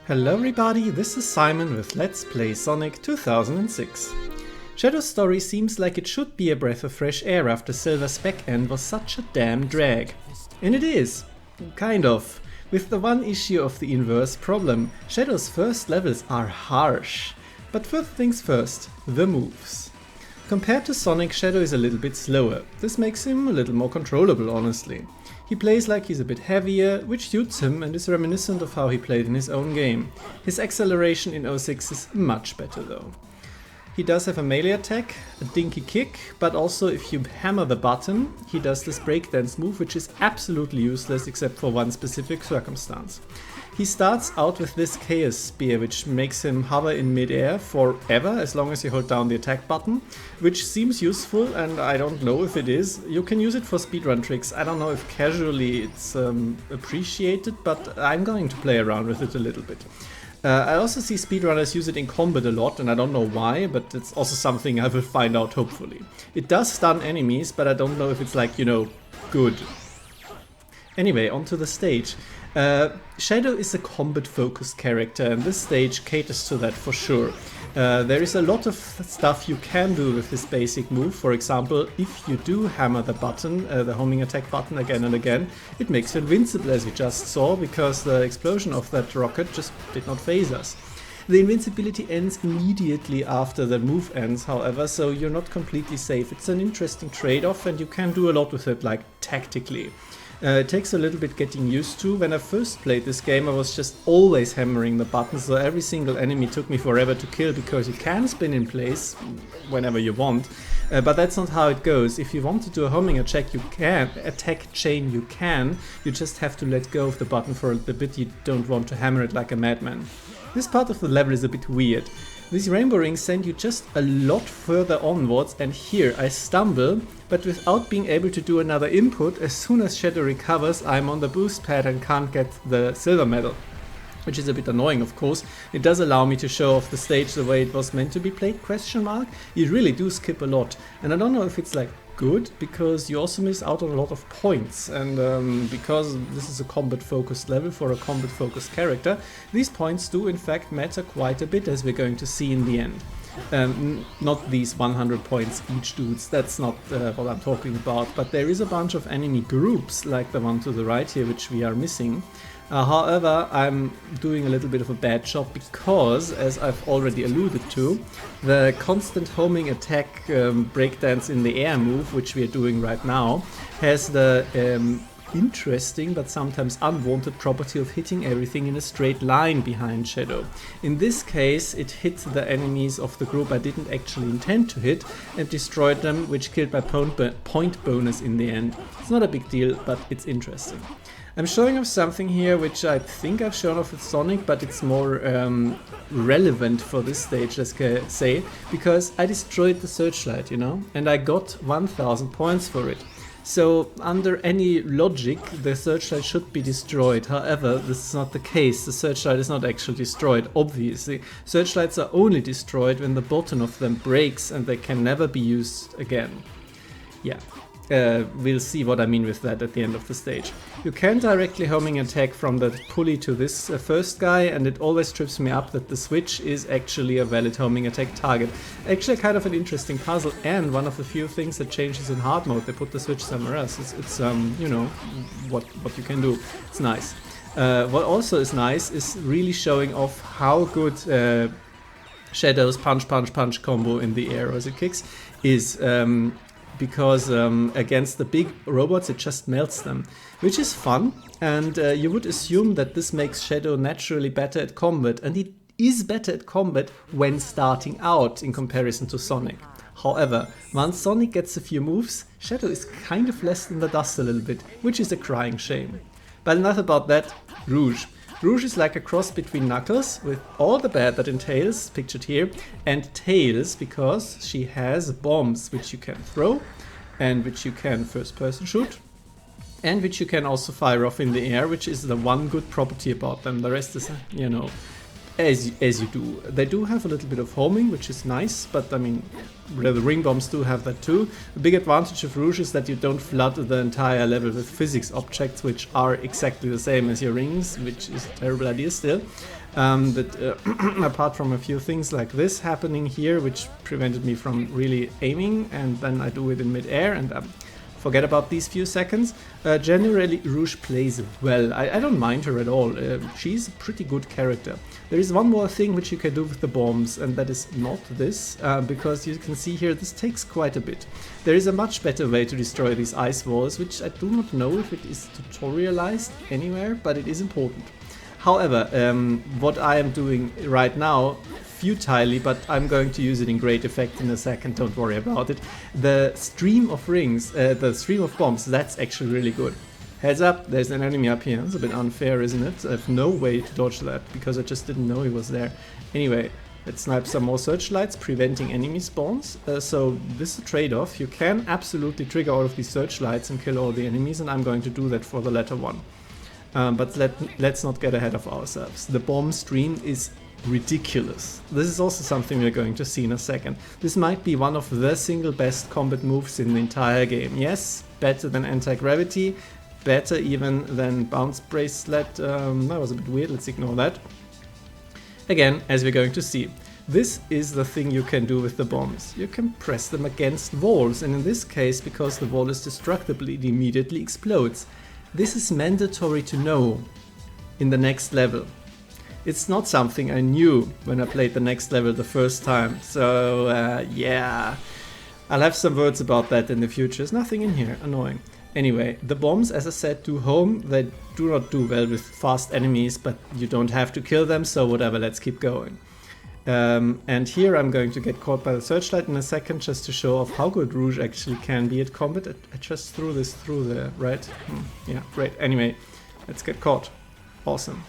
Hello everybody, this is Simon with Let's Play Sonic 2006. Shadow's story seems like it should be a breath of fresh air after Silver's back end was such a damn drag. And it is. Kind of. With the one issue of the inverse problem, Shadow's first levels are harsh. But first things first, the moves. Compared to Sonic, Shadow is a little bit slower. This makes him a little more controllable, honestly. He plays like he's a bit heavier, which suits him and is reminiscent of how he played in his own game. His acceleration in 06 is much better though. He does have a melee attack, a dinky kick, but also if you hammer the button, he does this breakdance move, which is absolutely useless except for one specific circumstance. He starts out with this Chaos Spear, which makes him hover in midair forever as long as you hold down the attack button, which seems useful and I don't know if it is. You can use it for speedrun tricks. I don't know if casually it's appreciated, but I'm going to play around with it a little bit. I also see speedrunners use it in combat a lot, and I don't know why, but it's also something I will find out hopefully. It does stun enemies, but I don't know if it's like, you know, good. Anyway, onto the stage. Shadow is a combat-focused character, and this stage caters to that for sure. There is a lot of stuff you can do with this basic move. For example, if you do hammer the button, the homing attack button again and again, it makes you invincible, as we just saw, because the explosion of that rocket just did not phase us. The invincibility ends immediately after the move ends, however, so you're not completely safe. It's an interesting trade-off, and you can do a lot with it, like tactically. It takes a little bit getting used to. When I first played this game, I was just always hammering the buttons, so every single enemy took me forever to kill, because you can spin in place whenever you want. But that's not how it goes. If you want to do a homing attack, you can. You just have to let go of the button for a bit. You don't want to hammer it like a madman. This part of the level is a bit weird. These rainbow rings send you just a lot further onwards, and here I stumble, but without being able to do another input. As soon as Shadow recovers, I'm on the boost pad and can't get the silver medal. Which is a bit annoying, of course. It does allow me to show off the stage the way it was meant to be played, question mark. You really do skip a lot. And I don't know if it's like good, because you also miss out on a lot of points, and because this is a combat focused level for a combat focused character, these points do in fact matter quite a bit, as we're going to see in the end. Not these 100 points each dudes, that's not what I'm talking about, but there is a bunch of enemy groups like the one to the right here, which we are missing. However, I'm doing a little bit of a bad job because, as I've already alluded to, the constant homing attack breakdance in the air move, which we are doing right now, has the interesting but sometimes unwanted property of hitting everything in a straight line behind Shadow. In this case, it hit the enemies of the group I didn't actually intend to hit and destroyed them, which killed my point bonus in the end. It's not a big deal, but it's interesting. I'm showing off something here which I think I've shown off with Sonic, but it's more relevant for this stage, let's say, because I destroyed the searchlight, you know, and I got 1000 points for it. So under any logic, the searchlight should be destroyed. However, this is not the case. The searchlight is not actually destroyed, obviously. Searchlights are only destroyed when the bottom of them breaks and they can never be used again. Yeah. We'll see what I mean with that at the end of the stage. You can directly homing attack from the pulley to this first guy, and it always trips me up that the switch is actually a valid homing attack target. Actually kind of an interesting puzzle, and one of the few things that changes in hard mode. They put the switch somewhere else. It's you know, what you can do. It's nice. What also is nice is really showing off how good Shadow's punch combo in the air as it kicks is. Because against the big robots it just melts them, which is fun, and you would assume that this makes Shadow naturally better at combat, and he is better at combat when starting out in comparison to Sonic. However, once Sonic gets a few moves, Shadow is kind of left in the dust a little bit, which is a crying shame. But enough about that. Rouge. Rouge is like a cross between Knuckles, with all the bad that entails, pictured here, and Tails, because she has bombs which you can throw, and which you can first person shoot, and which you can also fire off in the air, which is the one good property about them. The rest is, you know, as you do. They do have a little bit of homing, which is nice, but I mean, the ring bombs do have that too. The big advantage of Rouge is that you don't flood the entire level with physics objects, which are exactly the same as your rings, which is a terrible idea still. But apart from a few things like this happening here, which prevented me from really aiming, and then I do it in mid-air and forget about these few seconds. Generally, Rouge plays well. I don't mind her at all. She's a pretty good character. There is one more thing which you can do with the bombs, and that is not this, because you can see here this takes quite a bit. There is a much better way to destroy these ice walls, which I do not know if it is tutorialized anywhere, but it is important. However, what I am doing right now, futilely, but I'm going to use it in great effect in a second, don't worry about it. The stream of rings, the stream of bombs, that's actually really good. Heads up, there's an enemy up here. It's a bit unfair, isn't it? I have no way to dodge that, because I just didn't know he was there. Anyway, let's snipe some more searchlights, preventing enemy spawns. So this is a trade-off. You can absolutely trigger all of these searchlights and kill all the enemies, and I'm going to do that for the latter one. But let's not get ahead of ourselves. The bomb stream is ridiculous. This is also something we're going to see in a second. This might be one of the single best combat moves in the entire game. Yes, better than anti-gravity, better even than bounce bracelet. That was a bit weird, let's ignore that. Again, as we're going to see, this is the thing you can do with the bombs. You can press them against walls, and in this case, because the wall is destructible, it immediately explodes. This is mandatory to know in the next level. It's not something I knew when I played the next level the first time, so yeah, I'll have some words about that in the future. There's nothing in here, annoying. Anyway, the bombs, as I said, do home. They do not do well with fast enemies, but you don't have to kill them, so whatever, let's keep going. And here I'm going to get caught by the searchlight in a second, just to show off how good Rouge actually can be at combat. I just threw this through there, right? Yeah, great. Anyway, let's get caught. Awesome.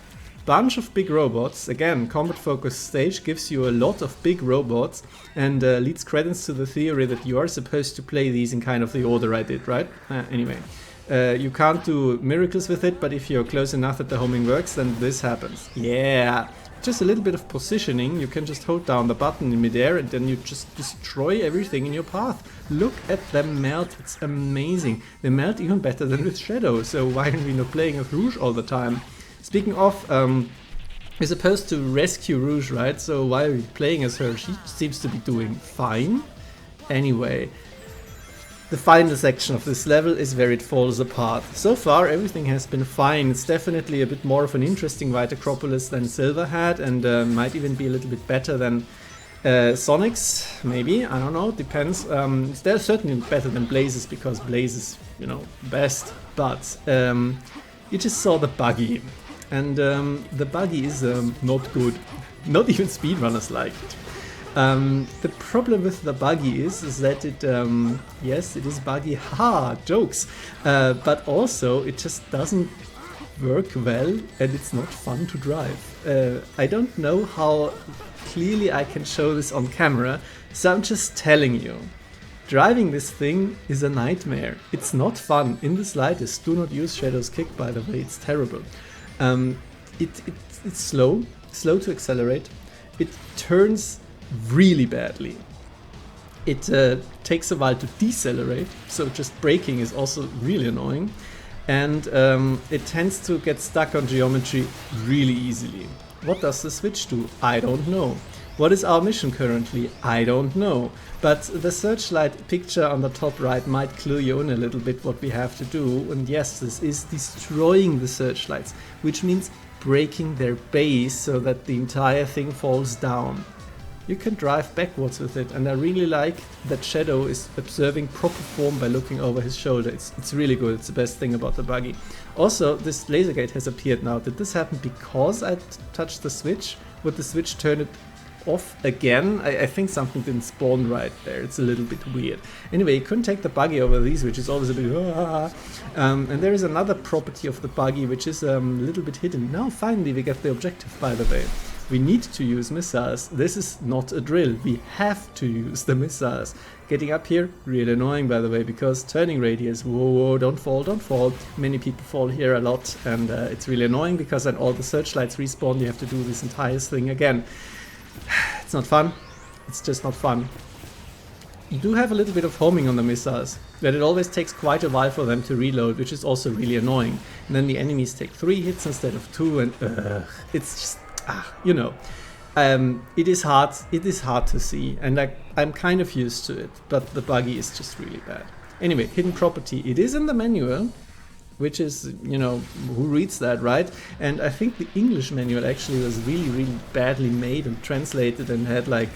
Bunch of big robots. Again, combat focused stage gives you a lot of big robots and leads credence to the theory that you are supposed to play these in kind of the order I did, right? Anyway, you can't do miracles with it, but if you're close enough that the homing works, then this happens. Yeah, just a little bit of positioning. You can just hold down the button in midair and then you just destroy everything in your path. Look at them melt, it's amazing. They melt even better than with Shadow, so why are we not playing with Rouge all the time? Speaking of, we're supposed to rescue Rouge, right? So why are we playing as her? She seems to be doing fine. Anyway, the final section of this level is where it falls apart. So far everything has been fine. It's definitely a bit more of an interesting White Acropolis than Silver had, and might even be a little bit better than Sonic's, maybe, I don't know, depends. They're certainly better than Blaze's, because Blaze is, you know, best, but you just saw the buggy. And the buggy is not good. Not even speedrunners like it. The problem with the buggy is that it, yes, it is buggy, haha, jokes. But also it just doesn't work well and it's not fun to drive. I don't know how clearly I can show this on camera, so I'm just telling you. Driving this thing is a nightmare. It's not fun in the slightest. Do not use Shadow's kick, by the way, it's terrible. It's slow to accelerate. It turns really badly. It takes a while to decelerate, so just braking is also really annoying. And it tends to get stuck on geometry really easily. What does the switch do? I don't know. What is our mission currently? I don't know. But the searchlight picture on the top right might clue you in a little bit what we have to do. And yes, this is destroying the searchlights, which means breaking their base so that the entire thing falls down. You can drive backwards with it, and I really like that Shadow is observing proper form by looking over his shoulder. It's really good, it's the best thing about the buggy. Also, this laser gate has appeared now. Did this happen because I touched the switch? Would the switch turn it off again? I think something didn't spawn right there. It's a little bit weird. Anyway, you couldn't take the buggy over these, which is always a bit and there is another property of the buggy which is a little bit hidden. Now finally we get the objective, by the way. We need to use missiles. This is not a drill. We have to use the missiles. Getting up here, really annoying, by the way, because turning radius, whoa, don't fall, don't fall. Many people fall here a lot, and it's really annoying because then all the searchlights respawn. You have to do this entire thing again. It's not fun. It's just not fun. You do have a little bit of homing on the missiles, but it always takes quite a while for them to reload, which is also really annoying. And then the enemies take 3 hits instead of 2, and it's just, you know, it is hard. It is hard to see, and I'm kind of used to it. But the buggy is just really bad. Anyway, hidden property. It is in the manual, which is, you know, who reads that, right? And I think the English manual actually was really, really badly made and translated, and had like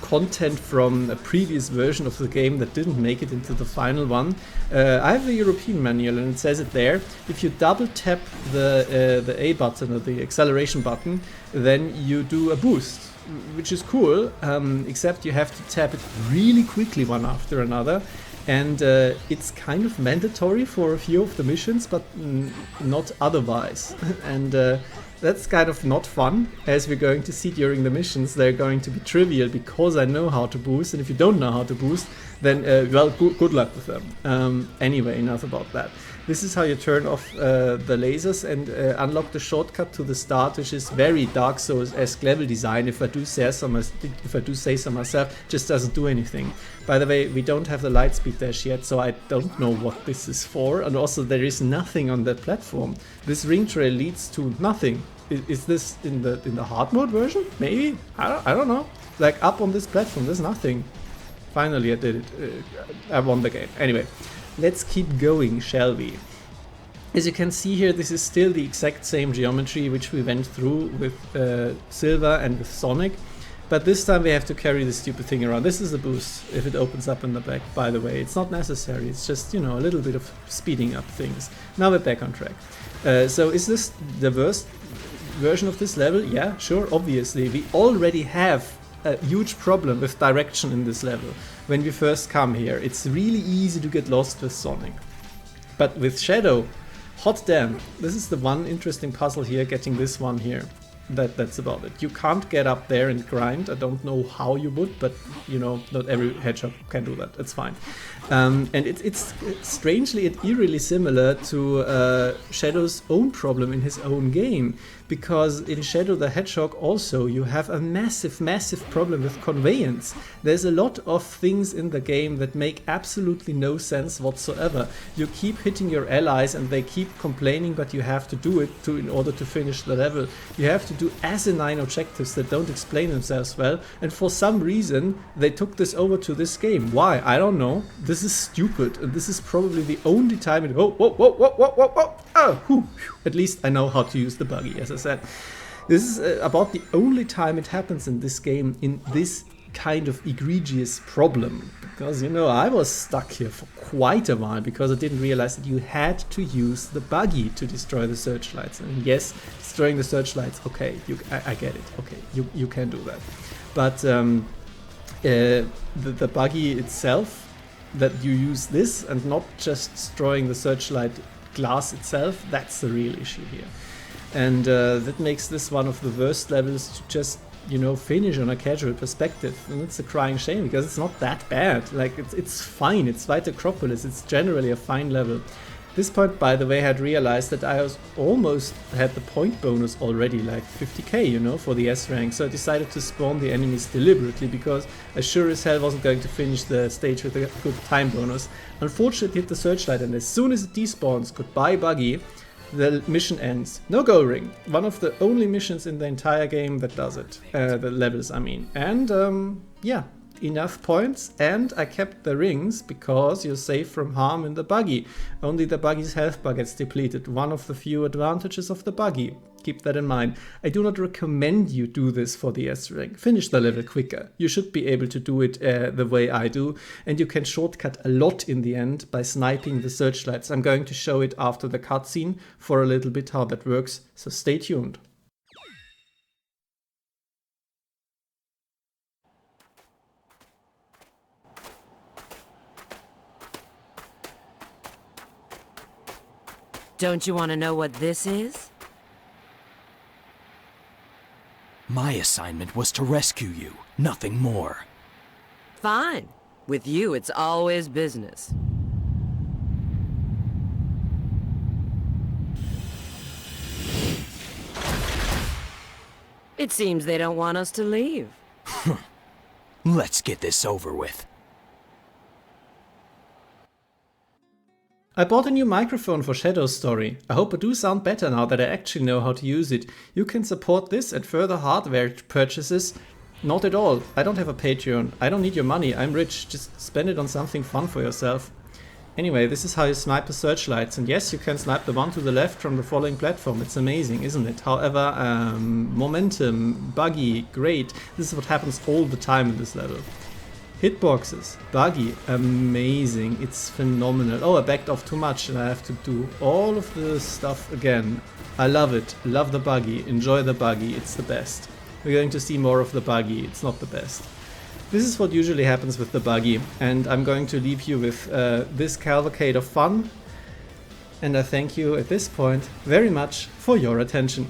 content from a previous version of the game that didn't make it into the final one. I have the European manual, and it says it there. If you double tap the A button or the acceleration button, then you do a boost, which is cool, except you have to tap it really quickly one after another. And it's kind of mandatory for a few of the missions, but not otherwise. And that's kind of not fun, as we're going to see during the missions. They're going to be trivial because I know how to boost, and if you don't know how to boost, then well, good luck with them. Anyway, enough about that. This is how you turn off the lasers and unlock the shortcut to the start, which is very Dark Souls-esque level design. If I do say so myself, just doesn't do anything. By the way, we don't have the light speed dash yet, so I don't know what this is for. And also, there is nothing on that platform. This ring trail leads to nothing. Is this in the hard mode version? Maybe? I don't know. Like, up on this platform, there's nothing. Finally, I did it. I won the game. Anyway, let's keep going, shall we? As you can see here, this is still the exact same geometry which we went through with Silver and with Sonic. But this time we have to carry this stupid thing around. This is a boost if it opens up in the back, by the way. It's not necessary. It's just, you know, a little bit of speeding up things. Now we're back on track. So is this the worst version of this level? Yeah, sure, obviously. We already have a huge problem with direction in this level. When we first come here, it's really easy to get lost with Sonic. But with Shadow, hot damn, this is the one interesting puzzle here, getting this one here. That's about it. You can't get up there and grind. I don't know how you would, but you know, not every hedgehog can do that. It's fine. And it's strangely and eerily similar to Shadow's own problem in his own game. Because in Shadow the Hedgehog also you have a massive problem with conveyance. There's a lot of things in the game that make absolutely no sense whatsoever. You keep hitting your allies and they keep complaining, but you have to do it in order to finish the level. You have to do asinine objectives that don't explain themselves well, and for some reason they took this over to this game. Why? I don't know. This is stupid, and this is probably the only time it... Whoa. Oh, whew. At least I know how to use the buggy, as I said. This is about the only time it happens in this game, in this kind of egregious problem. Because, you know, I was stuck here for quite a while because I didn't realize that you had to use the buggy to destroy the searchlights. And yes, destroying the searchlights, okay, I get it. Okay, you can do that. But the buggy itself, that you use this and not just destroying the searchlight glass itself, that's the real issue here. And that makes this one of the worst levels to just, you know, finish on a casual perspective. And it's a crying shame because it's not that bad. Like, it's fine. It's like Acropolis. It's generally a fine level. This point, by the way, I had realized that I was almost had the point bonus already, like 50k, you know, for the S rank. So I decided to spawn the enemies deliberately because I sure as hell wasn't going to finish the stage with a good time bonus. Unfortunately, it hit the searchlight, and as soon as it despawns, goodbye buggy, the mission ends. No go ring. One of the only missions in the entire game that does it. The levels, I mean. And yeah. Enough points, and I kept the rings because you're safe from harm in the buggy. Only the buggy's health bar gets depleted, one of the few advantages of the buggy. Keep that in mind. I do not recommend you do this for the S rank. Finish the level quicker. You should be able to do it the way I do, and you can shortcut a lot in the end by sniping the searchlights. I'm going to show it after the cutscene for a little bit how that works, so stay tuned. Don't you want to know what this is? My assignment was to rescue you, nothing more. Fine. With you, it's always business. It seems they don't want us to leave. Let's get this over with. I bought a new microphone for Shadow's story. I hope I do sound better now that I actually know how to use it. You can support this and further hardware purchases. Not at all. I don't have a Patreon. I don't need your money. I'm rich. Just spend it on something fun for yourself. Anyway, this is how you snipe the searchlights. And yes, you can snipe the one to the left from the following platform. It's amazing, isn't it? However, momentum, buggy, great. This is what happens all the time in this level. Hitboxes, buggy, amazing. It's phenomenal. Oh, I backed off too much and I have to do all of the stuff again. I love it. Love the buggy. Enjoy the buggy. It's the best. We're going to see more of the buggy. It's not the best. This is what usually happens with the buggy, and I'm going to leave you with this cavalcade of fun. And I thank you at this point very much for your attention.